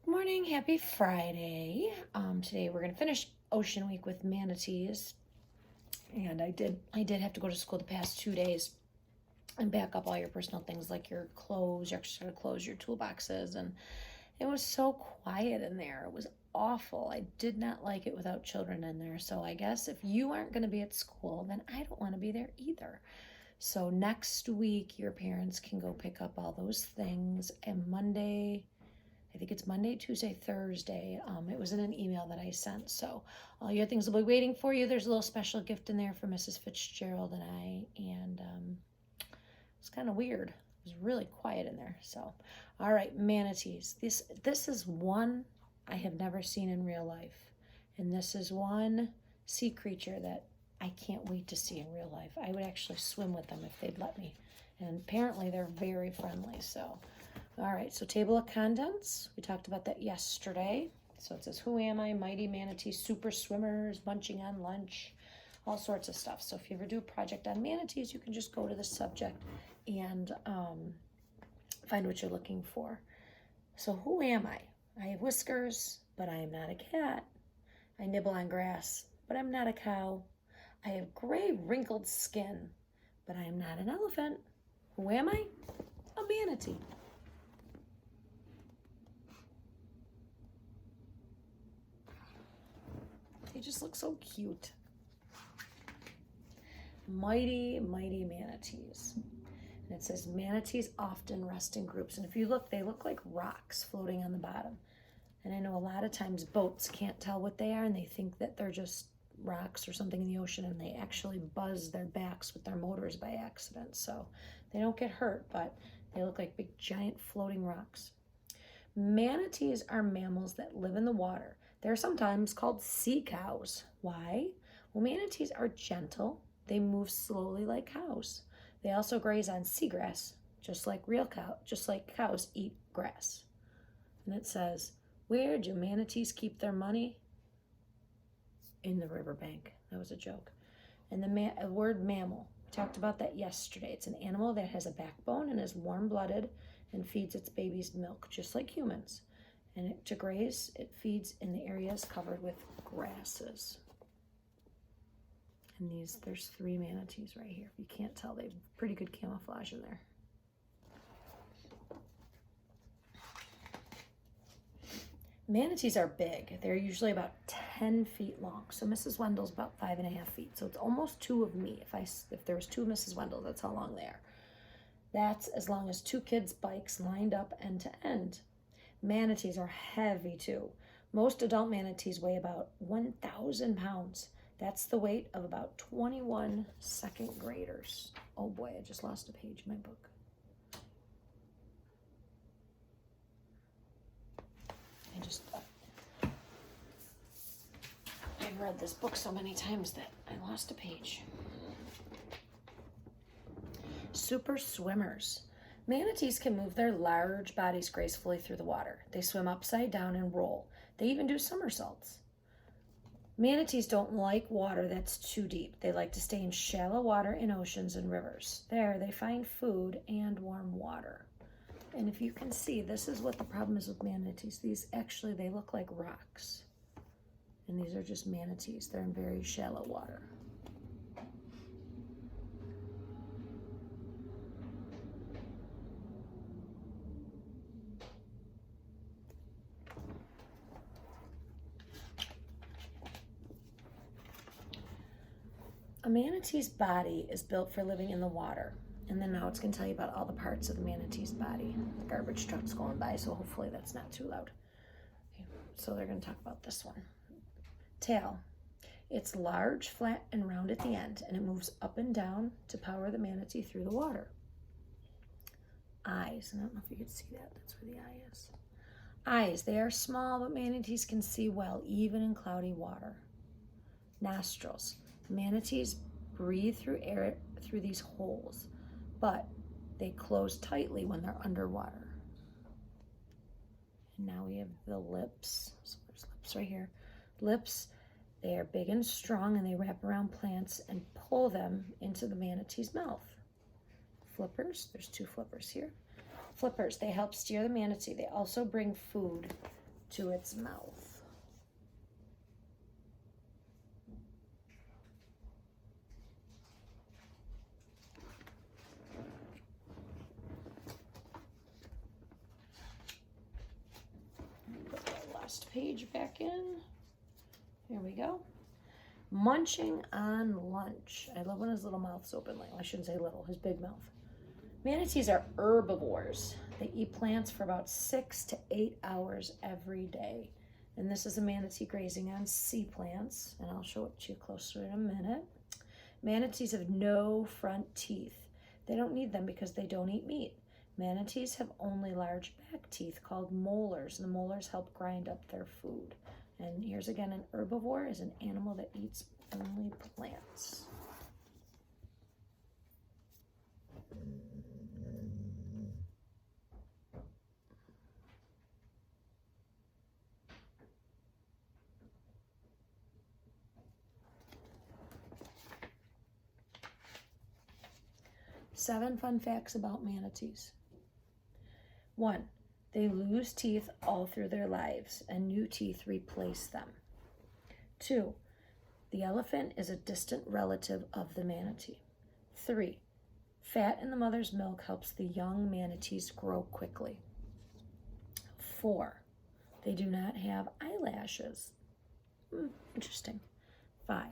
Good morning, happy Friday. Today we're gonna finish Ocean Week with manatees, and I did have to go to school the past 2 days and back up all your personal things like your clothes, your extra clothes, your toolboxes, and it was so quiet in there. It was awful. I did not like it without children in there. So I guess if you aren't gonna be at school, then I don't want to be there either. So next week, your parents can go pick up all those things, and Monday. I think it's Monday, Tuesday, Thursday. It was in an email that I sent. So all your things will be waiting for you. There's a little special gift in there for Mrs. Fitzgerald and I. And it's kind of weird. It was really quiet in there. So, all right, manatees. This is one I have never seen in real life. And this is one sea creature that I can't wait to see in real life. I would actually swim with them if they'd let me. And apparently they're very friendly. So all right, so table of contents. We talked about that yesterday. So it says, who am I? Mighty manatee, super swimmers, munching on lunch, all sorts of stuff. So if you ever do a project on manatees, you can just go to the subject and find what you're looking for. So who am I? I have whiskers, but I am not a cat. I nibble on grass, but I'm not a cow. I have gray wrinkled skin, but I am not an elephant. Who am I? A manatee. They just look so cute. Mighty, mighty manatees. And it says manatees often rest in groups. And if you look, they look like rocks floating on the bottom. And I know a lot of times boats can't tell what they are and they think that they're just rocks or something in the ocean, and they actually buzz their backs with their motors by accident. So they don't get hurt, but they look like big giant floating rocks. Manatees are mammals that live in the water. They're sometimes called sea cows. Why? Well, manatees are gentle. They move slowly like cows. They also graze on seagrass, just like cows eat grass. And it says, where do manatees keep their money? In the riverbank. That was a joke. And the word mammal, we talked about that yesterday. It's an animal that has a backbone and is warm-blooded and feeds its babies milk, just like humans. And to graze, it feeds in the areas covered with grasses. And there's 3 manatees right here. If you can't tell, they have pretty good camouflage in there. Manatees are big. They're usually about 10 feet long. So Mrs. Wendell's about 5.5 feet. So it's almost 2 of me. If there was 2 Mrs. Wendell, that's how long they are. That's as long as 2 kids' bikes lined up end to end. Manatees are heavy too. Most adult manatees weigh about 1,000 pounds. That's the weight of about 21 second graders. Oh boy, I just lost a page in my book. I've read this book so many times that I lost a page. Super swimmers. Manatees can move their large bodies gracefully through the water. They swim upside down and roll. They even do somersaults. Manatees don't like water that's too deep. They like to stay in shallow water in oceans and rivers. There, they find food and warm water. And if you can see, this is what the problem is with manatees. They look like rocks. And these are just manatees. They're in very shallow water. A manatee's body is built for living in the water. And then now it's going to tell you about all the parts of the manatee's body. The garbage truck's going by, so hopefully that's not too loud. Okay, so they're going to talk about this one. Tail. It's large, flat, and round at the end, and it moves up and down to power the manatee through the water. Eyes. I don't know if you can see that. That's where the eye is. Eyes. They are small, but manatees can see well, even in cloudy water. Nostrils. Manatees breathe through air through these holes, but they close tightly when they're underwater. And now we have the lips. So there's lips right here. Lips, they are big and strong, and they wrap around plants and pull them into the manatee's mouth. Flippers, there's 2 flippers here. Flippers, they help steer the manatee. They also bring food to its mouth. Put the last page back in. Here we go. Munching on lunch. I love when his little mouth's open. Like, I shouldn't say little, his big mouth. Manatees are herbivores. They eat plants for about 6 to 8 hours every day. And this is a manatee grazing on sea plants. And I'll show it to you closer in a minute. Manatees have no front teeth. They don't need them because they don't eat meat. Manatees have only large back teeth called molars. The molars help grind up their food. And here's again, an herbivore is an animal that eats only plants. Seven fun facts about manatees. 1. They lose teeth all through their lives, and new teeth replace them. 2. The elephant is a distant relative of the manatee. 3. Fat in the mother's milk helps the young manatees grow quickly. 4. They do not have eyelashes. Interesting. 5.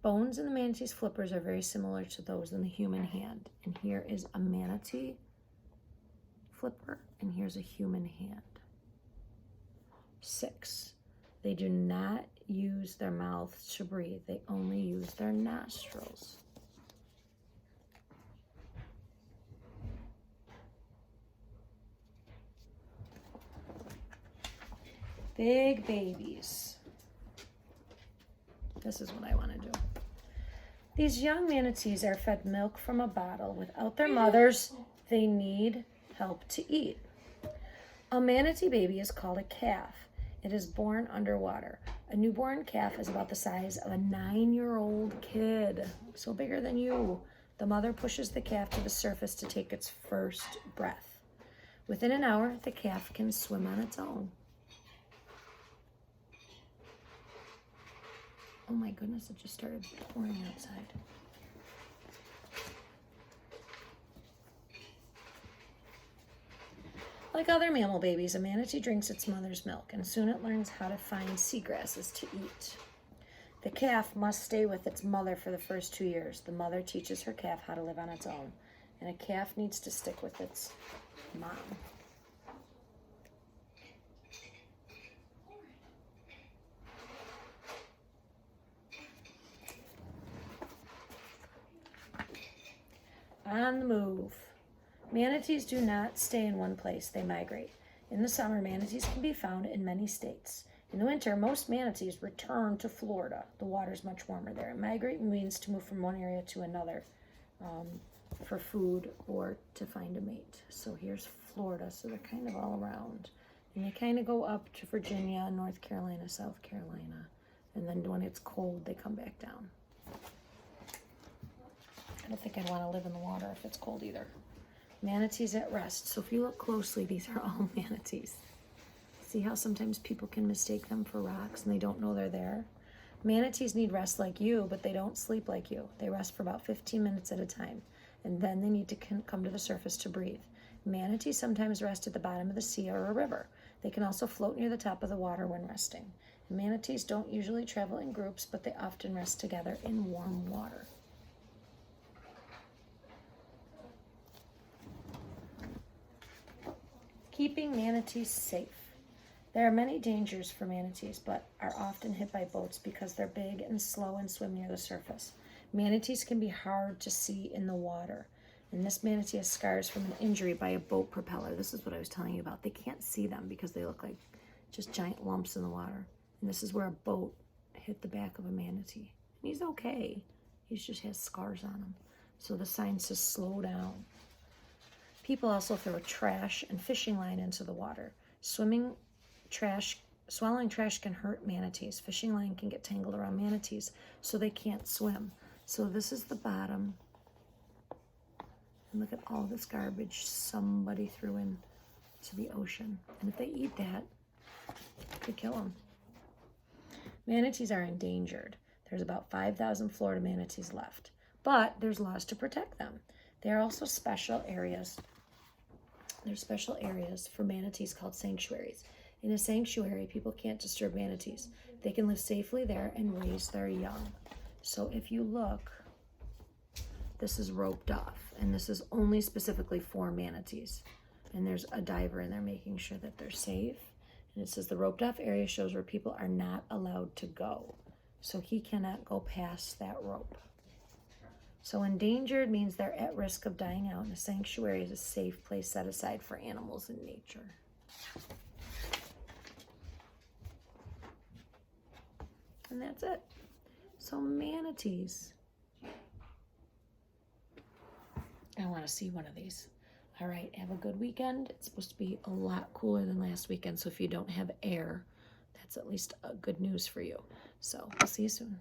Bones in the manatee's flippers are very similar to those in the human hand. And here is a manatee flipper, and here's a human hand. 6. They do not use their mouths to breathe. They only use their nostrils. Big babies. This is what I want to do. These young manatees are fed milk from a bottle. Without their mothers, they need help to eat. A manatee baby is called a calf. It is born underwater. A newborn calf is about the size of a 9-year-old kid, so bigger than you. The mother pushes the calf to the surface to take its first breath. Within an hour, the calf can swim on its own. Oh my goodness, it just started pouring outside. Like other mammal babies, a manatee drinks its mother's milk, and soon it learns how to find seagrasses to eat. The calf must stay with its mother for the first 2 years. The mother teaches her calf how to live on its own, and a calf needs to stick with its mom. On the move. Manatees do not stay in one place, they migrate. In the summer, manatees can be found in many states. In the winter, most manatees return to Florida. The water's much warmer there. Migrate means to move from one area to another for food or to find a mate. So here's Florida, so they're kind of all around. And they kind of go up to Virginia, North Carolina, South Carolina. And then when it's cold, they come back down. I don't think I'd want to live in the water if it's cold either. Manatees at rest. So if you look closely, these are all manatees. See how sometimes people can mistake them for rocks and they don't know they're there? Manatees need rest like you, but they don't sleep like you. They rest for about 15 minutes at a time, and then they need to come to the surface to breathe. Manatees sometimes rest at the bottom of the sea or a river. They can also float near the top of the water when resting. Manatees don't usually travel in groups, but they often rest together in warm water. Keeping manatees safe. There are many dangers for manatees, but are often hit by boats because they're big and slow and swim near the surface. Manatees can be hard to see in the water, and this manatee has scars from an injury by a boat propeller. This is what I was telling you about. They can't see them because they look like just giant lumps in the water. And this is where a boat hit the back of a manatee. And he's okay. He just has scars on him. So the sign says slow down. People also throw trash and fishing line into the water. Swallowing trash can hurt manatees. Fishing line can get tangled around manatees, so they can't swim. So this is the bottom. And look at all this garbage somebody threw in to the ocean. And if they eat that, Could kill them. Manatees are endangered. There's about 5,000 Florida manatees left, but there's laws to protect them. There are also special areas. There's special areas for manatees called sanctuaries. In a sanctuary, people can't disturb manatees. They can live safely there and raise their young. So if you look, this is roped off, and this is only specifically for manatees. And there's a diver in there making sure that they're safe. And it says the roped off area shows where people are not allowed to go. So he cannot go past that rope. So endangered means they're at risk of dying out, and a sanctuary is a safe place set aside for animals in nature. And that's it. So manatees. I want to see one of these. All right, have a good weekend. It's supposed to be a lot cooler than last weekend, so if you don't have air, that's at least good news for you. So I'll see you soon.